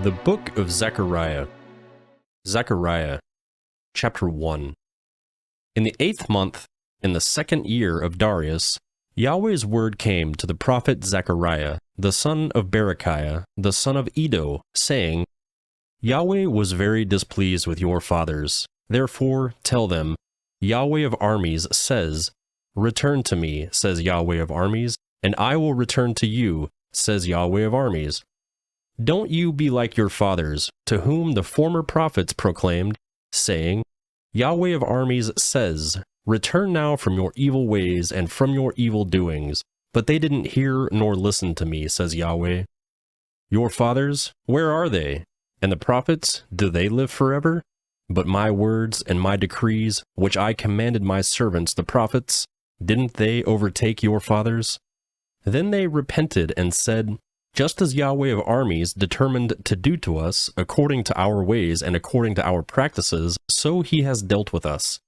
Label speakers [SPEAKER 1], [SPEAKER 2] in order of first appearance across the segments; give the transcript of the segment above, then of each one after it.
[SPEAKER 1] The Book of Zechariah. Zechariah, Chapter 1. In the 8th month, in the 2nd year of Darius, Yahweh's word came to the prophet Zechariah, the son of Berechiah, the son of Iddo, saying, Yahweh was very displeased with your fathers. Therefore tell them, Yahweh of armies says, Return to me, says Yahweh of armies, and I will return to you, says Yahweh of armies. Don't you be like your fathers, to whom the former prophets proclaimed, saying, Yahweh of armies says, Return now from your evil ways and from your evil doings. But they didn't hear nor listen to me, says Yahweh. Your fathers, where are they? And the prophets, do they live forever? But my words and my decrees, which I commanded my servants the prophets, didn't they overtake your fathers? Then they repented and said, Just as Yahweh of armies determined to do to us, according to our ways and according to our practices, so he has dealt with us.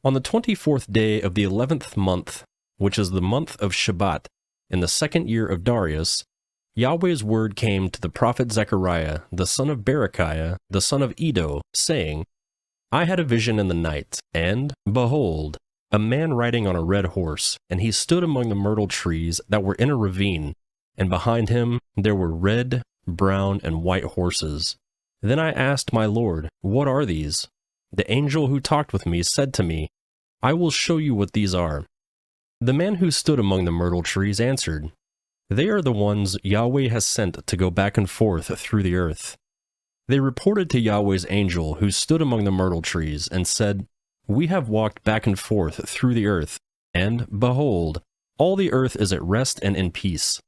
[SPEAKER 1] On the 24th day of the 11th month, which is the month of Shebat, in the 2nd year of Darius, Yahweh's word came to the prophet Zechariah, the son of Berechiah, the son of Iddo, saying, I had a vision in the night, and, behold, a man riding on a red horse, and he stood among the myrtle trees that were in a ravine, and behind him there were red, brown, and white horses. Then I asked my Lord, What are these? The angel who talked with me said to me, I will show you what these are. The man who stood among the myrtle trees answered, They are the ones Yahweh has sent to go back and forth through the earth. They reported to Yahweh's angel who stood among the myrtle trees and said, We have walked back and forth through the earth, and, behold, all the earth is at rest and in peace.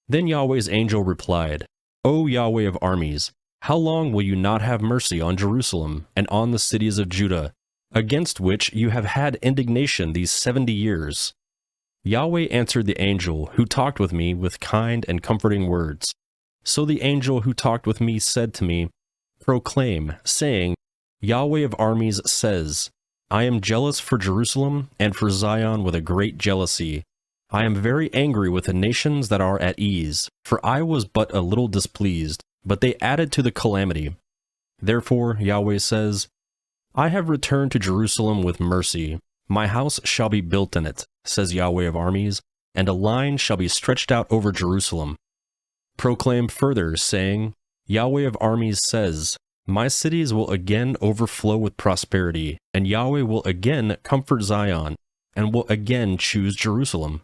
[SPEAKER 1] Then Yahweh's angel replied, O Yahweh of armies, how long will you not have mercy on Jerusalem and on the cities of Judah, against which you have had indignation these 70 years? Yahweh answered the angel who talked with me with kind and comforting words. So the angel who talked with me said to me, Proclaim, saying, Yahweh of armies says, I am jealous for Jerusalem and for Zion with a great jealousy. I am very angry with the nations that are at ease, for I was but a little displeased, but they added to the calamity. Therefore, Yahweh says, I have returned to Jerusalem with mercy. My house shall be built in it, says Yahweh of armies, and a line shall be stretched out over Jerusalem. Proclaim further, saying, Yahweh of armies says, My cities will again overflow with prosperity, and Yahweh will again comfort Zion, and will again choose Jerusalem.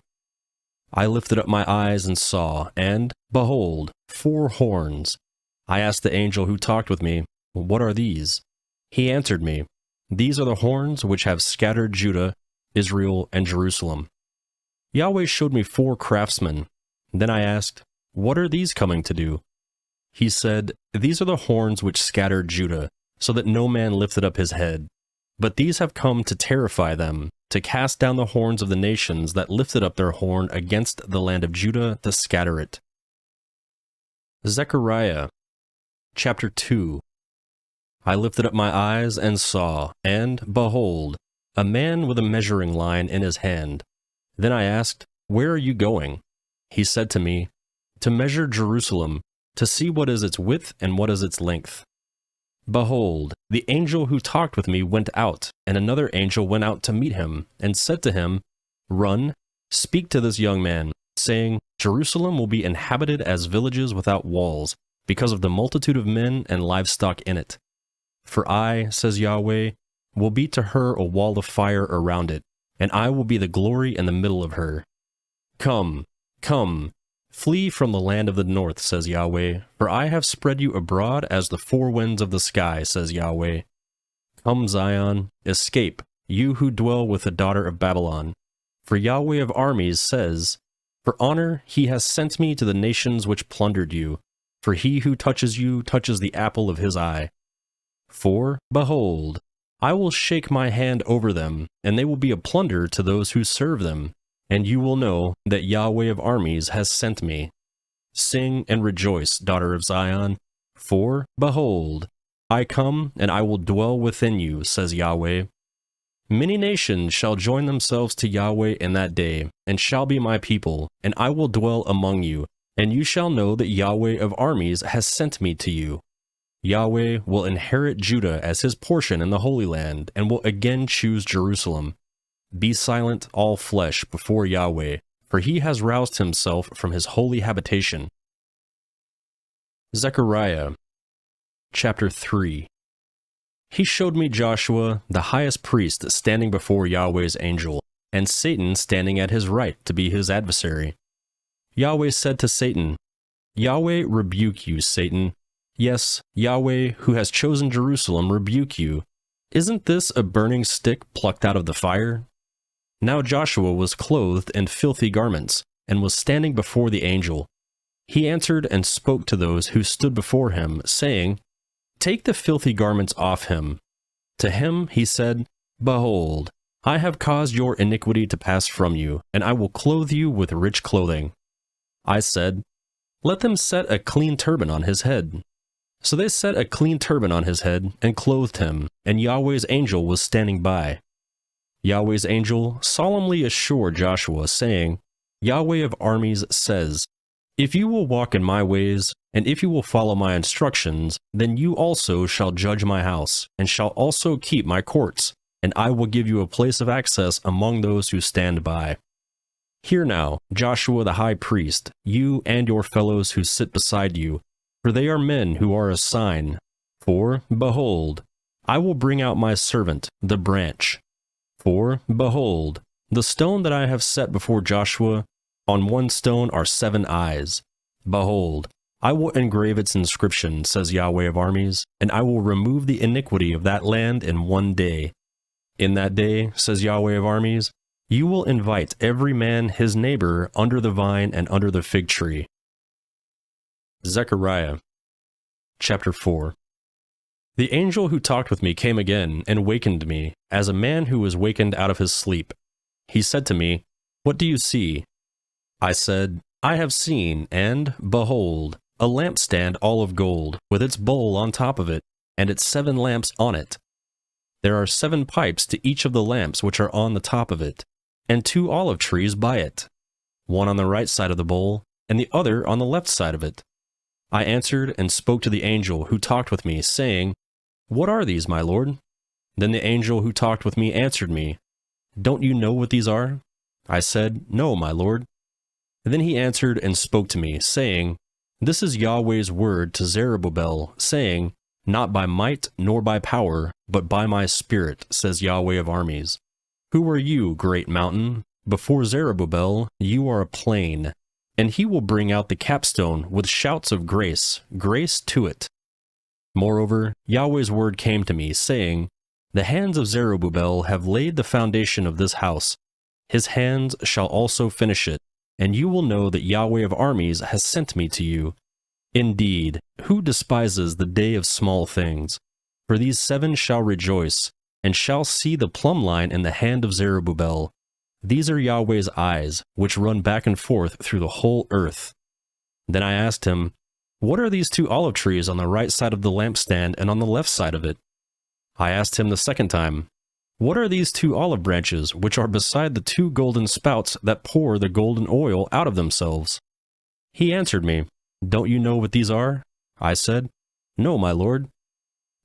[SPEAKER 1] I lifted up my eyes and saw, and, behold, 4 horns. I asked the angel who talked with me, What are these? He answered me, These are the horns which have scattered Judah, Israel, and Jerusalem. Yahweh showed me 4 craftsmen. Then I asked, What are these coming to do? He said, These are the horns which scattered Judah, so that no man lifted up his head. But these have come to terrify them, to cast down the horns of the nations that lifted up their horn against the land of Judah to scatter it. Zechariah, Chapter 2. I lifted up my eyes and saw, and, behold, a man with a measuring line in his hand. Then I asked, Where are you going? He said to me, To measure Jerusalem, to see what is its width and what is its length. Behold, the angel who talked with me went out, and another angel went out to meet him, and said to him, Run, speak to this young man, saying, Jerusalem will be inhabited as villages without walls, because of the multitude of men and livestock in it. For I, says Yahweh, will be to her a wall of fire around it, and I will be the glory in the middle of her. Come, come, flee from the land of the north, says Yahweh, for I have spread you abroad as the 4 winds of the sky, says Yahweh. Come, Zion, escape, you who dwell with the daughter of Babylon. For Yahweh of armies says, For honor he has sent me to the nations which plundered you, for he who touches you touches the apple of his eye. For, behold, I will shake my hand over them, and they will be a plunder to those who serve them. And you will know that Yahweh of armies has sent me. Sing and rejoice, daughter of Zion, for, behold, I come and I will dwell within you, says Yahweh. Many nations shall join themselves to Yahweh in that day, and shall be my people, and I will dwell among you, And you shall know that Yahweh of armies has sent me to you. Yahweh will inherit Judah as his portion in the Holy Land, and will again choose Jerusalem. Be silent, all flesh, before Yahweh, for he has roused himself from his holy habitation. Zechariah, chapter 3. He showed me Joshua, the highest priest, standing before Yahweh's angel, and Satan standing at his right to be his adversary. Yahweh said to Satan, Yahweh rebuke you, Satan. Yes, Yahweh, who has chosen Jerusalem, rebuke you. Isn't this a burning stick plucked out of the fire? Now Joshua was clothed in filthy garments, and was standing before the angel. He answered and spoke to those who stood before him, saying, Take the filthy garments off him. To him he said, Behold, I have caused your iniquity to pass from you, and I will clothe you with rich clothing. I said, Let them set a clean turban on his head. So they set a clean turban on his head and clothed him, and Yahweh's angel was standing by. Yahweh's angel solemnly assured Joshua, saying, Yahweh of armies says, If you will walk in my ways, and if you will follow my instructions, then you also shall judge my house, and shall also keep my courts, and I will give you a place of access among those who stand by. Hear now, Joshua the high priest, you and your fellows who sit beside you, for they are men who are a sign. For, behold, I will bring out my servant, the branch. For, behold, the stone that I have set before Joshua, on one stone are 7 eyes. Behold, I will engrave its inscription, says Yahweh of armies, and I will remove the iniquity of that land in one day. In that day, says Yahweh of armies, you will invite every man his neighbor under the vine and under the fig tree. Zechariah, chapter 4. The angel who talked with me came again and wakened me, as a man who is wakened out of his sleep. He said to me, What do you see? I said, I have seen, and, behold, a lampstand all of gold, with its bowl on top of it, and its 7 lamps on it. There are 7 pipes to each of the lamps which are on the top of it, and 2 olive trees by it, one on the right side of the bowl, and the other on the left side of it. I answered and spoke to the angel who talked with me, saying, What are these, my lord? Then the angel who talked with me answered me, Don't you know what these are? I said, No, my lord. Then he answered and spoke to me, saying, This is Yahweh's word to Zerubbabel, saying, Not by might nor by power, but by my spirit, says Yahweh of armies. Who are you, great mountain? Before Zerubbabel, you are a plain. And he will bring out the capstone with shouts of grace, grace to it. Moreover, Yahweh's word came to me, saying, The hands of Zerubbabel have laid the foundation of this house. His hands shall also finish it, and you will know that Yahweh of armies has sent me to you. Indeed, who despises the day of small things? For these 7 shall rejoice, and shall see the plumb line in the hand of Zerubbabel. These are Yahweh's eyes, which run back and forth through the whole earth. Then I asked him, What are these 2 olive trees on the right side of the lampstand and on the left side of it? I asked him the second time, What are these 2 olive branches which are beside the 2 golden spouts that pour the golden oil out of themselves? He answered me, Don't you know what these are? I said, No, my lord.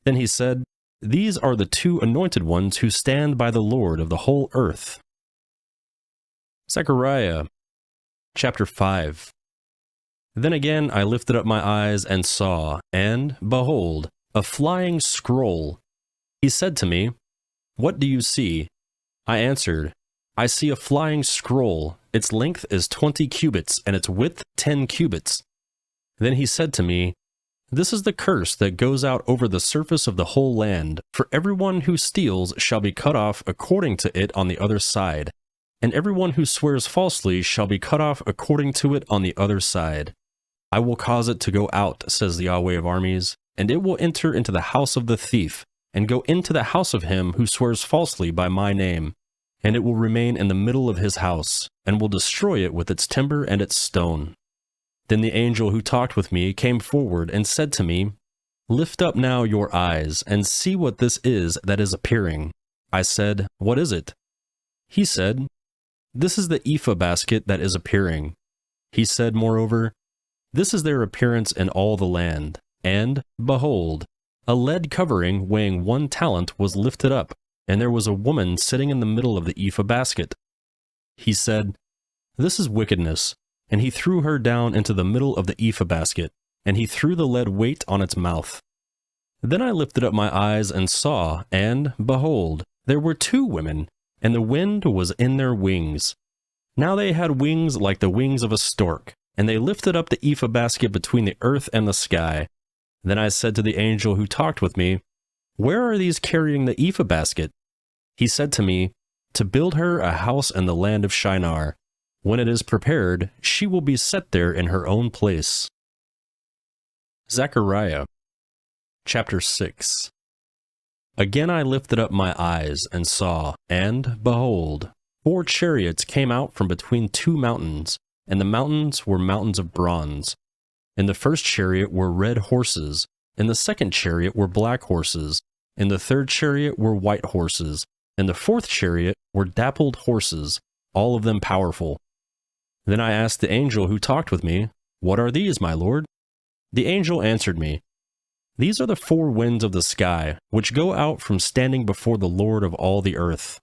[SPEAKER 1] Then he said, These are the 2 anointed ones who stand by the Lord of the whole earth. Zechariah, chapter 5. Then again I lifted up my eyes and saw, and, behold, a flying scroll. He said to me, What do you see? I answered, I see a flying scroll. Its length is 20 cubits, and its width 10 cubits. Then he said to me, This is the curse that goes out over the surface of the whole land, for everyone who steals shall be cut off according to it on the other side, and everyone who swears falsely shall be cut off according to it on the other side. I will cause it to go out, says the Yahweh of armies, and it will enter into the house of the thief, and go into the house of him who swears falsely by my name, and it will remain in the middle of his house, and will destroy it with its timber and its stone. Then the angel who talked with me came forward and said to me, Lift up now your eyes, and see what this is that is appearing. I said, What is it? He said, This is the ephah basket that is appearing. He said, moreover, This is their appearance in all the land. And, behold, a lead covering weighing 1 talent was lifted up, and there was a woman sitting in the middle of the ephah basket. He said, "This is wickedness," and he threw her down into the middle of the ephah basket, and he threw the lead weight on its mouth. Then I lifted up my eyes and saw, and, behold, there were 2 women, and the wind was in their wings. Now they had wings like the wings of a stork, and they lifted up the ephah basket between the earth and the sky. Then I said to the angel who talked with me, "Where are these carrying the ephah basket?" He said to me, "To build her a house in the land of Shinar. When it is prepared, she will be set there in her own place." Zechariah chapter 6. Again I lifted up my eyes and saw, and, behold, 4 chariots came out from between 2 mountains, and the mountains were mountains of bronze. In the first chariot were red horses, in the second chariot were black horses, in the third chariot were white horses, in the fourth chariot were dappled horses, all of them powerful. Then I asked the angel who talked with me, "What are these, my lord?" The angel answered me, "These are the 4 winds of the sky, which go out from standing before the Lord of all the earth.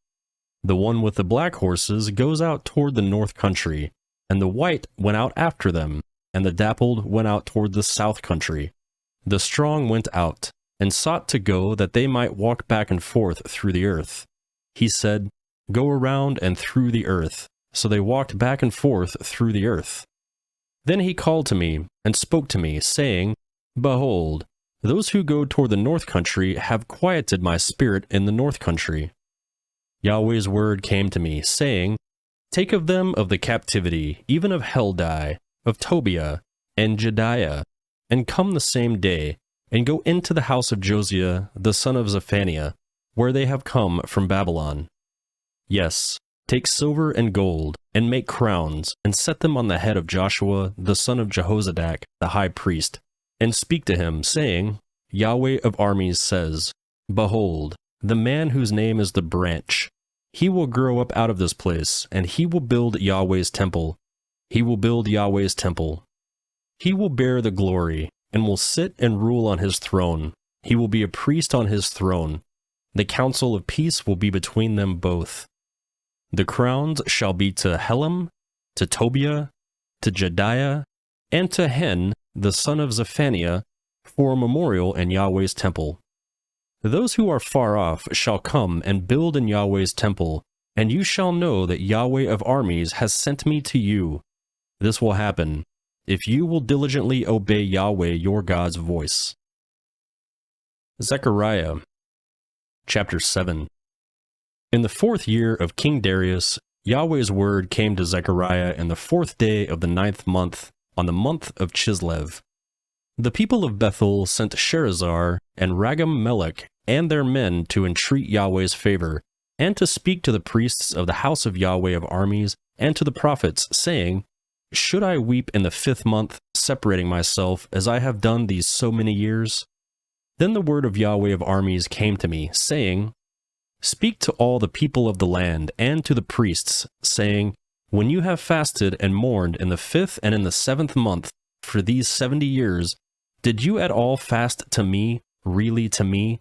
[SPEAKER 1] The one with the black horses goes out toward the north country, and the white went out after them, and the dappled went out toward the south country. The strong went out, and sought to go that they might walk back and forth through the earth. He said, 'Go around and through the earth.' So they walked back and forth through the earth. Then he called to me, and spoke to me, saying, 'Behold, those who go toward the north country have quieted my spirit in the north country.' Yahweh's word came to me, saying, 'Take of them of the captivity, even of Heldai, of Tobiah, and Jediah, and come the same day, and go into the house of Josiah, the son of Zephaniah, where they have come from Babylon. Yes, take silver and gold, and make crowns, and set them on the head of Joshua, the son of Jehozadak, the high priest, and speak to him, saying, Yahweh of armies says, Behold, the man whose name is the branch. He will grow up out of this place, and he will build Yahweh's temple. He will build Yahweh's temple. He will bear the glory, and will sit and rule on his throne. He will be a priest on his throne. The counsel of peace will be between them both. The crowns shall be to Helam, to Tobiah, to Jediah, and to Hen, the son of Zephaniah, for a memorial in Yahweh's temple. Those who are far off shall come and build in Yahweh's temple, and you shall know that Yahweh of armies has sent me to you. This will happen, if you will diligently obey Yahweh your God's voice. Zechariah chapter 7. In the 4th year of King Darius, Yahweh's word came to Zechariah in the 4th day of the 9th month, on the month of Chislev. The people of Bethel sent Sherazar and Ragam-Melech and their men to entreat Yahweh's favor, and to speak to the priests of the house of Yahweh of armies, and to the prophets, saying, Should I weep in the 5th month, separating myself, as I have done these so many years? Then the word of Yahweh of armies came to me, saying, Speak to all the people of the land, and to the priests, saying, When you have fasted and mourned in the 5th and in the 7th month, for these 70 years, did you at all fast to me, really to me?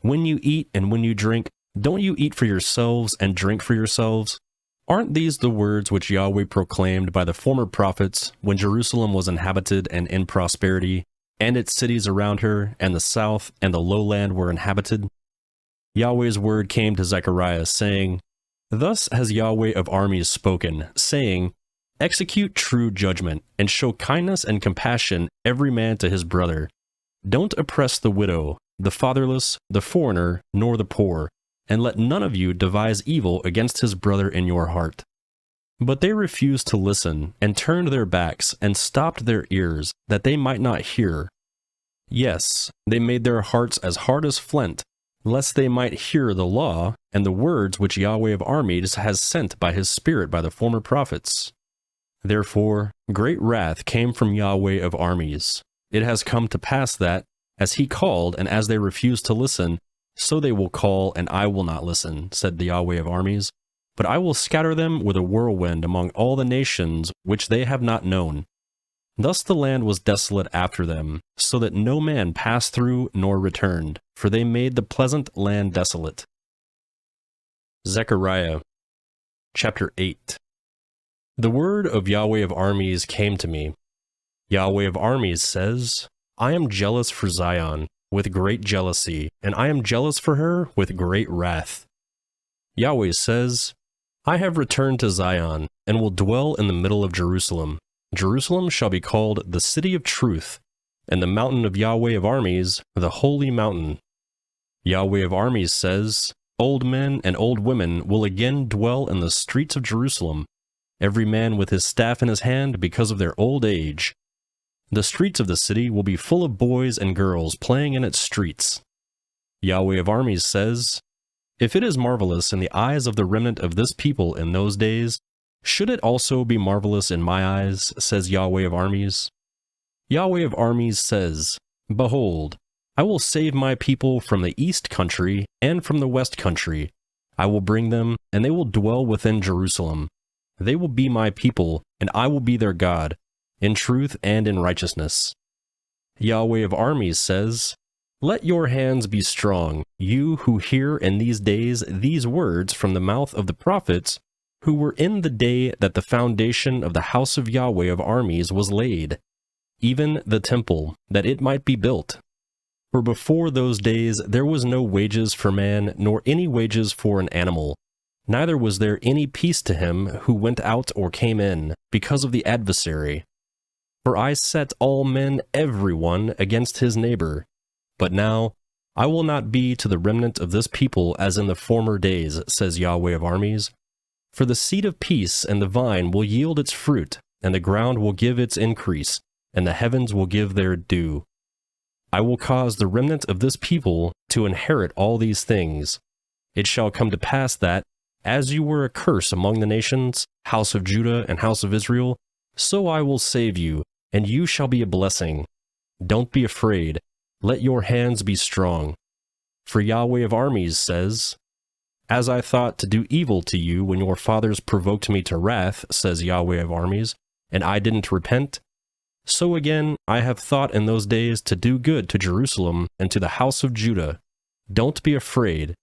[SPEAKER 1] When you eat and when you drink, don't you eat for yourselves and drink for yourselves? Aren't these the words which Yahweh proclaimed by the former prophets when Jerusalem was inhabited and in prosperity, and its cities around her, and the south and the lowland were inhabited? Yahweh's word came to Zechariah, saying, Thus has Yahweh of armies spoken, saying, Execute true judgment, and show kindness and compassion every man to his brother. Don't oppress the widow, the fatherless, the foreigner, nor the poor, and let none of you devise evil against his brother in your heart. But they refused to listen, and turned their backs, and stopped their ears, that they might not hear. Yes, they made their hearts as hard as flint, lest they might hear the law, and the words which Yahweh of armies has sent by his Spirit by the former prophets. Therefore, great wrath came from Yahweh of armies. It has come to pass that, as he called, and as they refused to listen, so they will call, and I will not listen, said the Yahweh of armies. But I will scatter them with a whirlwind among all the nations which they have not known. Thus the land was desolate after them, so that no man passed through nor returned, for they made the pleasant land desolate. Zechariah chapter 8. The word of Yahweh of armies came to me. Yahweh of armies says, I am jealous for Zion with great jealousy, and I am jealous for her with great wrath. Yahweh says, I have returned to Zion, and will dwell in the middle of Jerusalem. Jerusalem shall be called the city of truth, and the mountain of Yahweh of armies, the holy mountain. Yahweh of armies says, old men and old women will again dwell in the streets of Jerusalem, every man with his staff in his hand because of their old age. The streets of the city will be full of boys and girls playing in its streets. Yahweh of armies says, if it is marvelous in the eyes of the remnant of this people in those days, should it also be marvelous in my eyes, says Yahweh of armies? Yahweh of armies says, behold, I will save my people from the east country and from the west country. I will bring them, and they will dwell within Jerusalem. They will be my people, and I will be their God, in truth and in righteousness. Yahweh of armies says, let your hands be strong, you who hear in these days these words from the mouth of the prophets, who were in the day that the foundation of the house of Yahweh of armies was laid, even the temple, that it might be built. For before those days there was no wages for man, nor any wages for an animal, neither was there any peace to him who went out or came in, because of the adversary. For I set all men every one against his neighbor. But now I will not be to the remnant of this people as in the former days, says Yahweh of armies. For the seed of peace and the vine will yield its fruit, and the ground will give its increase, and the heavens will give their due. I will cause the remnant of this people to inherit all these things. It shall come to pass that, as you were a curse among the nations, house of Judah and house of Israel, so I will save you, and you shall be a blessing. Don't be afraid. Let your hands be strong. For Yahweh of armies says, as I thought to do evil to you when your fathers provoked me to wrath, says Yahweh of armies, and I didn't repent, so again I have thought in those days to do good to Jerusalem and to the house of Judah. Don't be afraid.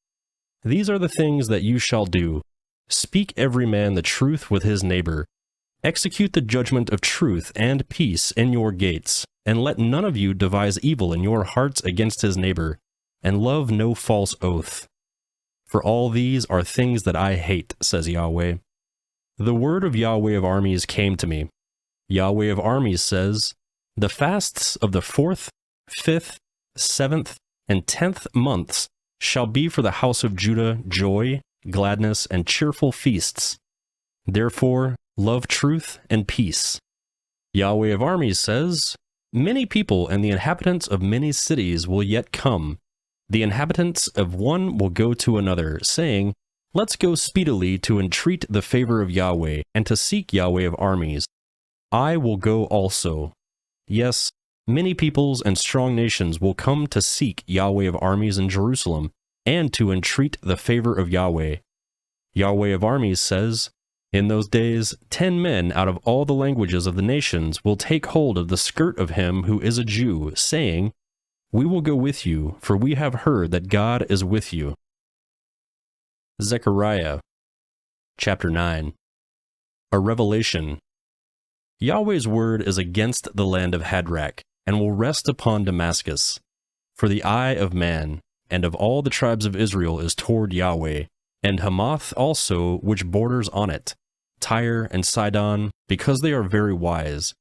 [SPEAKER 1] These are the things that you shall do. Speak every man the truth with his neighbor. Execute the judgment of truth and peace in your gates, and let none of you devise evil in your hearts against his neighbor, and love no false oath. For all these are things that I hate, says Yahweh. The word of Yahweh of armies came to me. Yahweh of armies says, the fasts of the 4th, 5th, 7th, and 10th months shall be for the house of Judah joy, gladness, and cheerful feasts. Therefore, love truth and peace. Yahweh of armies says, many people and the inhabitants of many cities will yet come. The inhabitants of one will go to another, saying, let's go speedily to entreat the favor of Yahweh, and to seek Yahweh of armies. I will go also. Yes, many peoples and strong nations will come to seek Yahweh of armies in Jerusalem, and to entreat the favor of Yahweh. Yahweh of armies says, in those days 10 men out of all the languages of the nations will take hold of the skirt of him who is a Jew, saying, we will go with you, for we have heard that God is with you. Zechariah chapter 9. A revelation. Yahweh's word is against the land of Hadrach, and will rest upon Damascus. For the eye of man, and of all the tribes of Israel is toward Yahweh, and Hamath also, which borders on it, Tyre and Sidon, because they are very wise.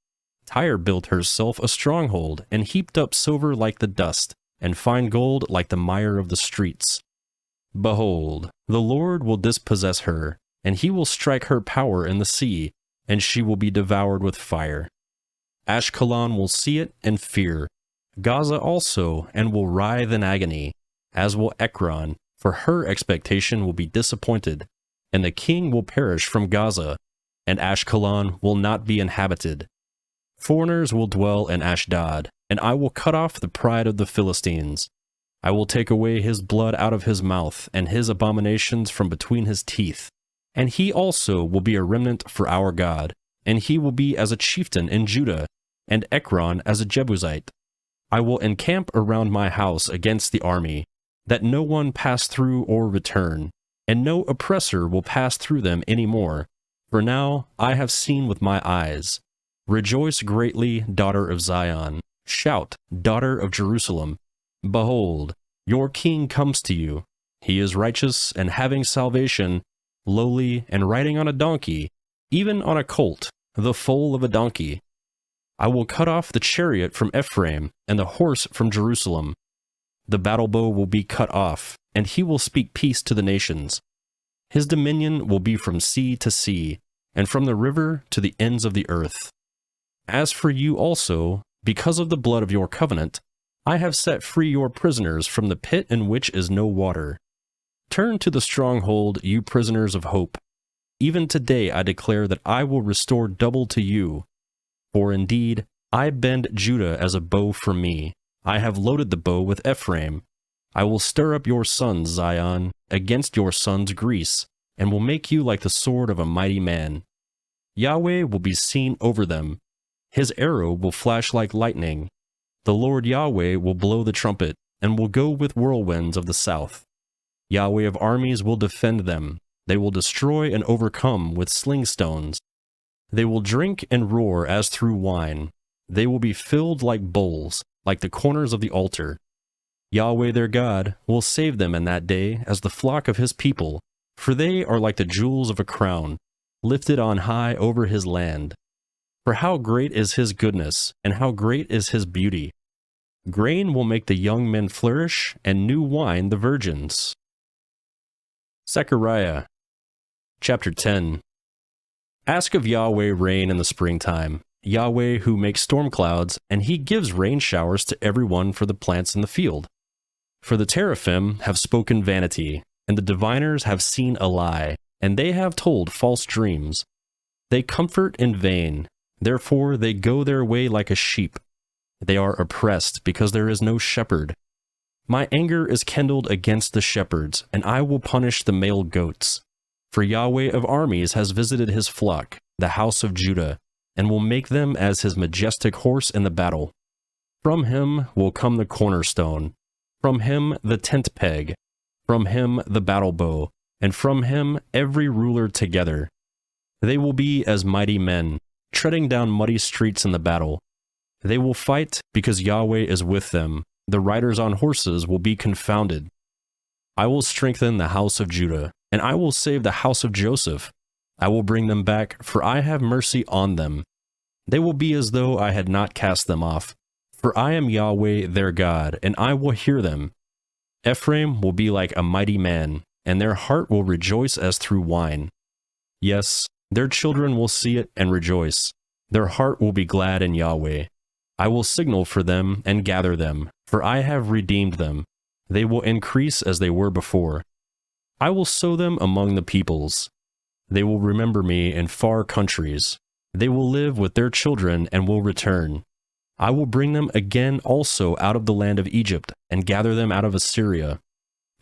[SPEAKER 1] Tyre built herself a stronghold, and heaped up silver like the dust, and fine gold like the mire of the streets. Behold, the Lord will dispossess her, and he will strike her power in the sea, and she will be devoured with fire. Ashkelon will see it and fear, Gaza also, and will writhe in agony, as will Ekron, for her expectation will be disappointed, and the king will perish from Gaza, and Ashkelon will not be inhabited. Foreigners will dwell in Ashdod, and I will cut off the pride of the Philistines. I will take away his blood out of his mouth, and his abominations from between his teeth. And he also will be a remnant for our God, and he will be as a chieftain in Judah, and Ekron as a Jebusite. I will encamp around my house against the army, that no one pass through or return, and no oppressor will pass through them any more. For now I have seen with my eyes. Rejoice greatly, daughter of Zion. Shout, daughter of Jerusalem. Behold, your king comes to you. He is righteous and having salvation, lowly and riding on a donkey, even on a colt, the foal of a donkey. I will cut off the chariot from Ephraim and the horse from Jerusalem. The battle bow will be cut off, and he will speak peace to the nations. His dominion will be from sea to sea, and from the river to the ends of the earth. As for you also, because of the blood of your covenant, I have set free your prisoners from the pit in which is no water. Turn to the stronghold, you prisoners of hope. Even today I declare that I will restore double to you. For indeed, I bend Judah as a bow for me. I have loaded the bow with Ephraim. I will stir up your sons, Zion, against your sons, Greece, and will make you like the sword of a mighty man. Yahweh will be seen over them. His arrow will flash like lightning. The Lord Yahweh will blow the trumpet, and will go with whirlwinds of the south. Yahweh of armies will defend them. They will destroy and overcome with sling stones. They will drink and roar as through wine. They will be filled like bowls, like the corners of the altar. Yahweh their God will save them in that day as the flock of his people, for they are like the jewels of a crown, lifted on high over his land. For how great is his goodness, and how great is his beauty! Grain will make the young men flourish, and new wine the virgins. Zechariah, chapter 10. Ask of Yahweh rain in the springtime, Yahweh who makes storm clouds, and he gives rain showers to everyone for the plants in the field. For the teraphim have spoken vanity, and the diviners have seen a lie, and they have told false dreams. They comfort in vain, therefore they go their way like a sheep. They are oppressed because there is no shepherd. My anger is kindled against the shepherds, and I will punish the male goats. For Yahweh of armies has visited his flock, the house of Judah, and will make them as his majestic horse in the battle. From him will come the cornerstone, from him the tent peg, from him the battle bow, and from him every ruler together. They will be as mighty men, treading down muddy streets in the battle. They will fight because Yahweh is with them. The riders on horses will be confounded. I will strengthen the house of Judah, and I will save the house of Joseph. I will bring them back, for I have mercy on them. They will be as though I had not cast them off, for I am Yahweh their God, and I will hear them. Ephraim will be like a mighty man, and their heart will rejoice as through wine. Yes, their children will see it and rejoice. Their heart will be glad in Yahweh. I will signal for them and gather them, for I have redeemed them. They will increase as they were before. I will sow them among the peoples. They will remember me in far countries. They will live with their children and will return. I will bring them again also out of the land of Egypt and gather them out of Assyria.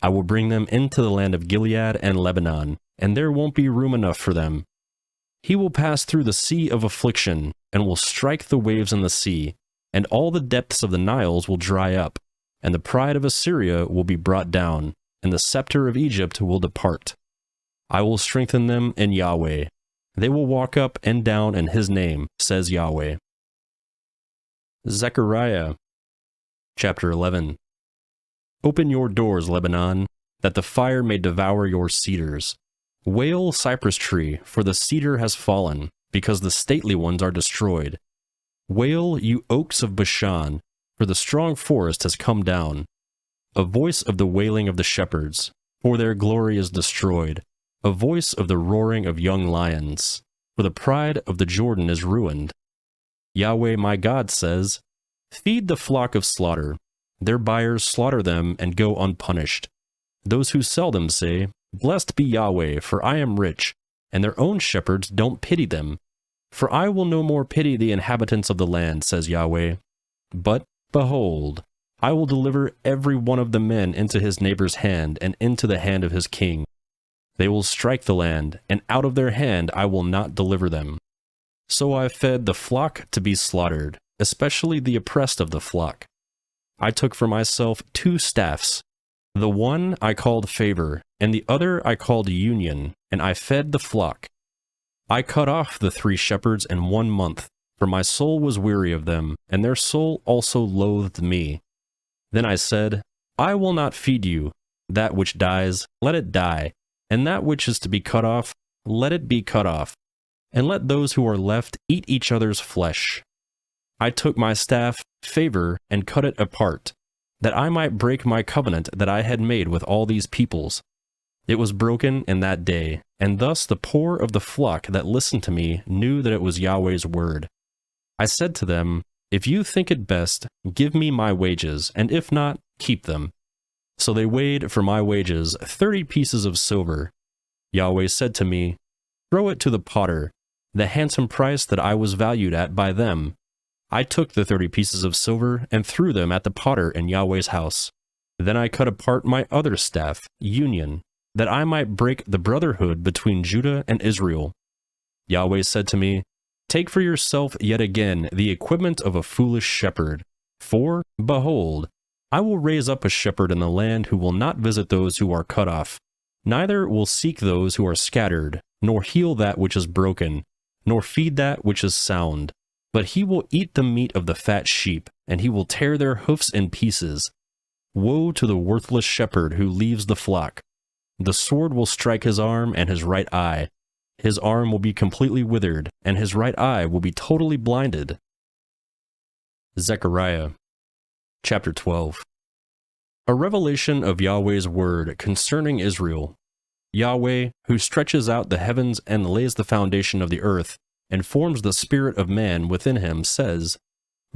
[SPEAKER 1] I will bring them into the land of Gilead and Lebanon, and there won't be room enough for them. He will pass through the sea of affliction and will strike the waves in the sea, and all the depths of the Niles will dry up, and the pride of Assyria will be brought down, and the scepter of Egypt will depart. I will strengthen them in Yahweh. They will walk up and down in his name, says Yahweh. Zechariah, chapter 11. Open your doors, Lebanon, that the fire may devour your cedars. Wail, cypress tree, for the cedar has fallen, because the stately ones are destroyed. Wail, you oaks of Bashan, for the strong forest has come down. A voice of the wailing of the shepherds, for their glory is destroyed. A voice of the roaring of young lions, for the pride of the Jordan is ruined. Yahweh my God says, feed the flock of slaughter. Their buyers slaughter them and go unpunished. Those who sell them say, blessed be Yahweh, for I am rich, and their own shepherds don't pity them. For I will no more pity the inhabitants of the land, says Yahweh. But, behold, I will deliver every one of the men into his neighbor's hand and into the hand of his king. They will strike the land, and out of their hand I will not deliver them. So I fed the flock to be slaughtered, especially the oppressed of the flock. I took for myself 2 staffs. The one I called favor, and the other I called union, and I fed the flock. I cut off the 3 shepherds in 1 month, for my soul was weary of them, and their soul also loathed me. Then I said, I will not feed you. That which dies, let it die, and that which is to be cut off, let it be cut off, and let those who are left eat each other's flesh. I took my staff, favor, and cut it apart, that I might break my covenant that I had made with all these peoples. It was broken in that day, and thus the poor of the flock that listened to me knew that it was Yahweh's word. I said to them, if you think it best, give me my wages, and if not, keep them. So they weighed for my wages 30 pieces of silver. Yahweh said to me, throw it to the potter, the handsome price that I was valued at by them. I took the 30 pieces of silver and threw them at the potter in Yahweh's house. Then I cut apart my other staff, union, that I might break the brotherhood between Judah and Israel. Yahweh said to me, take for yourself yet again the equipment of a foolish shepherd. For, behold, I will raise up a shepherd in the land who will not visit those who are cut off, neither will seek those who are scattered, nor heal that which is broken, nor feed that which is sound. But he will eat the meat of the fat sheep, and he will tear their hoofs in pieces. Woe to the worthless shepherd who leaves the flock. The sword will strike his arm and his right eye. His arm will be completely withered, and his right eye will be totally blinded. Zechariah, chapter 12. A revelation of Yahweh's word concerning Israel. Yahweh, who stretches out the heavens and lays the foundation of the earth, and forms the spirit of man within him, says,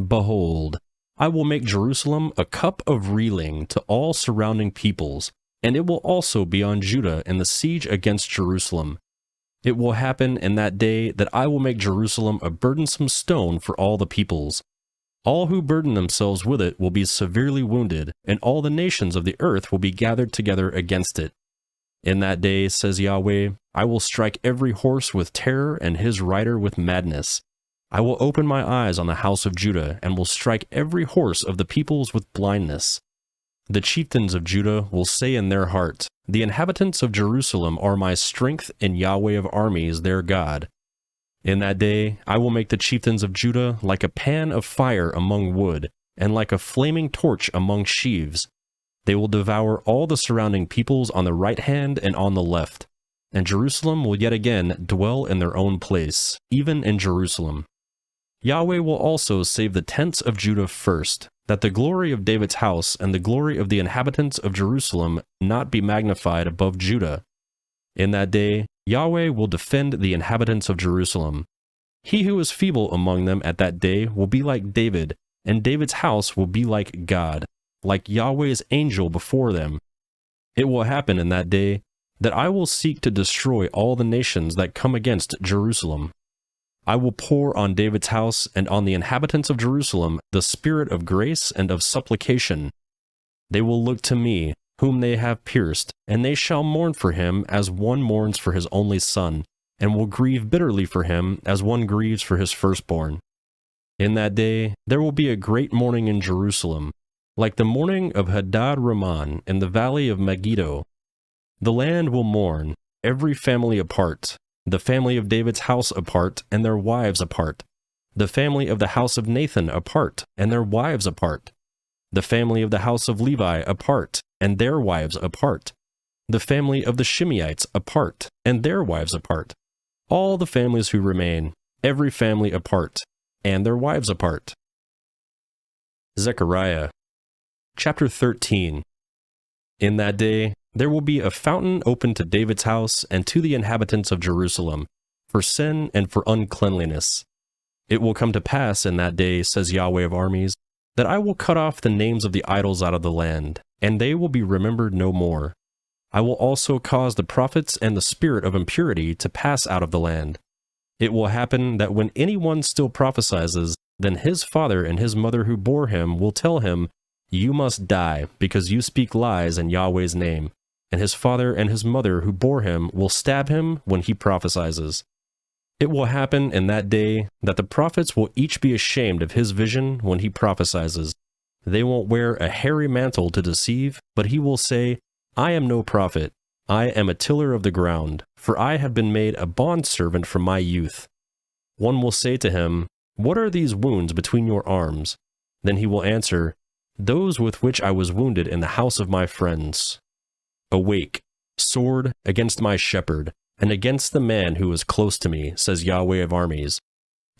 [SPEAKER 1] behold, I will make Jerusalem a cup of reeling to all surrounding peoples, and it will also be on Judah in the siege against Jerusalem. It will happen in that day that I will make Jerusalem a burdensome stone for all the peoples. All who burden themselves with it will be severely wounded, and all the nations of the earth will be gathered together against it. In that day, says Yahweh, I will strike every horse with terror and his rider with madness. I will open my eyes on the house of Judah, and will strike every horse of the peoples with blindness. The chieftains of Judah will say in their heart, the inhabitants of Jerusalem are my strength, and Yahweh of armies their God. In that day I will make the chieftains of Judah like a pan of fire among wood, and like a flaming torch among sheaves. They will devour all the surrounding peoples on the right hand and on the left, and Jerusalem will yet again dwell in their own place, even in Jerusalem. Yahweh will also save the tents of Judah first, that the glory of David's house and the glory of the inhabitants of Jerusalem not be magnified above Judah. In that day, Yahweh will defend the inhabitants of Jerusalem. He who is feeble among them at that day will be like David, and David's house will be like God, like Yahweh's angel before them. It will happen in that day that I will seek to destroy all the nations that come against Jerusalem. I will pour on David's house and on the inhabitants of Jerusalem the spirit of grace and of supplication. They will look to me, whom they have pierced, and they shall mourn for him as one mourns for his only son, and will grieve bitterly for him as one grieves for his firstborn. In that day there will be a great mourning in Jerusalem, like the mourning of Hadad Raman in the valley of Megiddo. The land will mourn, every family apart, the family of David's house apart, and their wives apart, the family of the house of Nathan apart, and their wives apart, the family of the house of Levi apart, and their wives apart, the family of the Shimeites apart, and their wives apart, all the families who remain, every family apart, and their wives apart. Zechariah, chapter 13. In that day there will be a fountain open to David's house and to the inhabitants of Jerusalem, for sin and for uncleanliness. It will come to pass in that day, says Yahweh of armies, that I will cut off the names of the idols out of the land, and they will be remembered no more. I will also cause the prophets and the spirit of impurity to pass out of the land. It will happen that when anyone still prophesies, then his father and his mother who bore him will tell him, you must die, because you speak lies in Yahweh's name. And his father and his mother who bore him will stab him when he prophesies. It will happen in that day that the prophets will each be ashamed of his vision when he prophesies. They won't wear a hairy mantle to deceive, but he will say, I am no prophet. I am a tiller of the ground, for I have been made a bondservant from my youth. One will say to him, What are these wounds between your arms? Then he will answer, Those with which I was wounded in the house of my friends. Awake, sword, against my shepherd, and against the man who is close to me, says Yahweh of armies.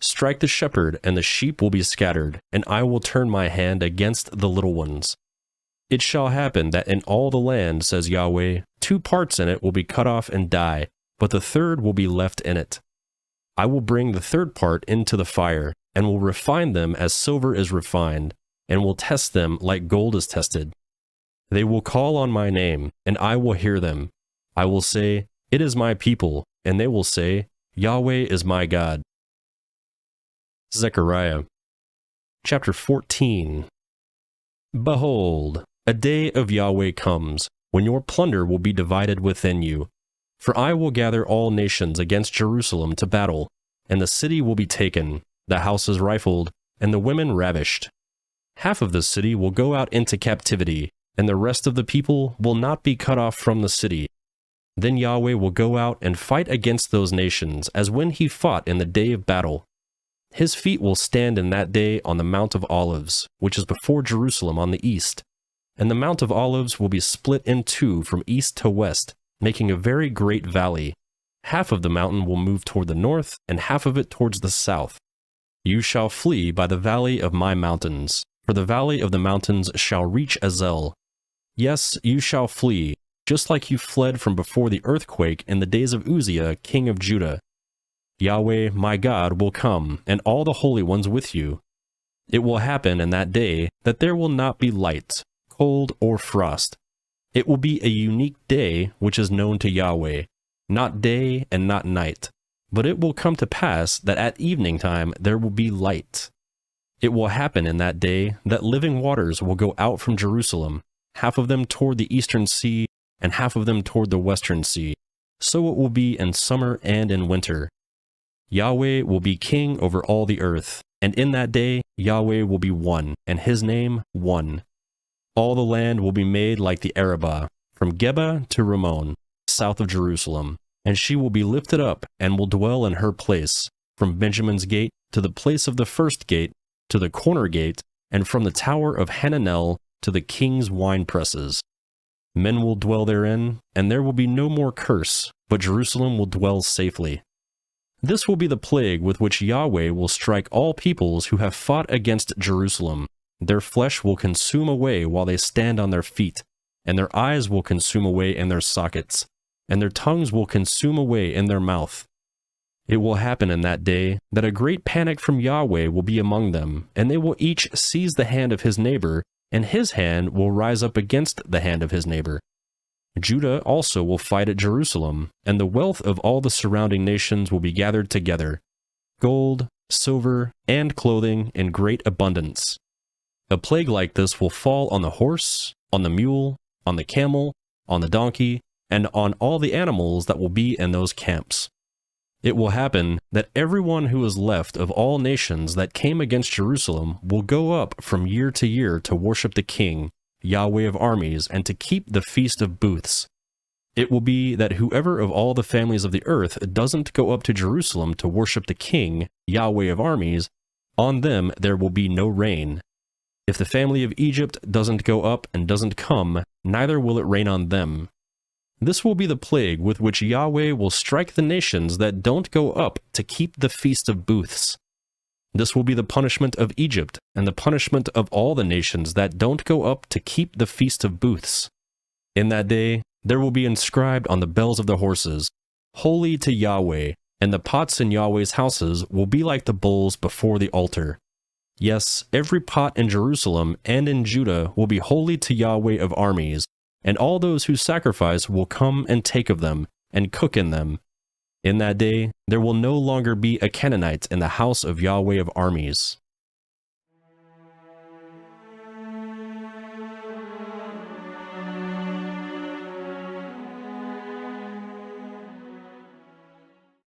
[SPEAKER 1] Strike the shepherd, and the sheep will be scattered, and I will turn my hand against the little ones. It shall happen that in all the land, says Yahweh, 2 parts in it will be cut off and die, but the third will be left in it. I will bring the third part into the fire, and will refine them as silver is refined, and will test them like gold is tested. They will call on my name, and I will hear them. I will say, It is my people, and they will say, Yahweh is my God. Zechariah, chapter 14. Behold, a day of Yahweh comes, when your plunder will be divided within you. For I will gather all nations against Jerusalem to battle, and the city will be taken, the houses rifled, and the women ravished. Half of the city will go out into captivity, and the rest of the people will not be cut off from the city. Then Yahweh will go out and fight against those nations, as when he fought in the day of battle. His feet will stand in that day on the Mount of Olives, which is before Jerusalem on the east. And the Mount of Olives will be split in 2 from east to west, making a very great valley. Half of the mountain will move toward the north, and half of it towards the south. You shall flee by the valley of my mountains, for the valley of the mountains shall reach Azel. Yes, you shall flee, just like you fled from before the earthquake in the days of Uzziah, king of Judah. Yahweh, my God, will come, and all the holy ones with you. It will happen in that day that there will not be light, cold, or frost. It will be a unique day which is known to Yahweh, not day and not night. But it will come to pass that at evening time there will be light. It will happen in that day that living waters will go out from Jerusalem, half of them toward the eastern sea, and half of them toward the western sea. So it will be in summer and in winter. Yahweh will be king over all the earth, and in that day Yahweh will be one, and his name one. All the land will be made like the Arabah, from Geba to Rimmon, south of Jerusalem, and she will be lifted up, and will dwell in her place, from Benjamin's gate to the place of the first gate, to the corner gate, and from the tower of Hananel to the king's winepresses. Men will dwell therein, and there will be no more curse, but Jerusalem will dwell safely. This will be the plague with which Yahweh will strike all peoples who have fought against Jerusalem. Their flesh will consume away while they stand on their feet, and their eyes will consume away in their sockets, and their tongues will consume away in their mouth. It will happen in that day that a great panic from Yahweh will be among them, and they will each seize the hand of his neighbor, and his hand will rise up against the hand of his neighbor. Judah also will fight at Jerusalem, and the wealth of all the surrounding nations will be gathered together, gold, silver, and clothing in great abundance. A plague like this will fall on the horse, on the mule, on the camel, on the donkey, and on all the animals that will be in those camps. It will happen that everyone who is left of all nations that came against Jerusalem will go up from year to worship the King, Yahweh of armies, and to keep the Feast of Booths. It will be that whoever of all the families of the earth doesn't go up to Jerusalem to worship the King, Yahweh of armies, on them there will be no rain. If the family of Egypt doesn't go up and doesn't come, neither will it rain on them. This will be the plague with which Yahweh will strike the nations that don't go up to keep the Feast of Booths. This will be the punishment of Egypt, and the punishment of all the nations that don't go up to keep the Feast of Booths. In that day, there will be inscribed on the bells of the horses, Holy to Yahweh, and the pots in Yahweh's houses will be like the bowls before the altar. Yes, every pot in Jerusalem and in Judah will be holy to Yahweh of armies, and all those who sacrifice will come and take of them, and cook in them. In that day, there will no longer be a Canaanite in the house of Yahweh of armies.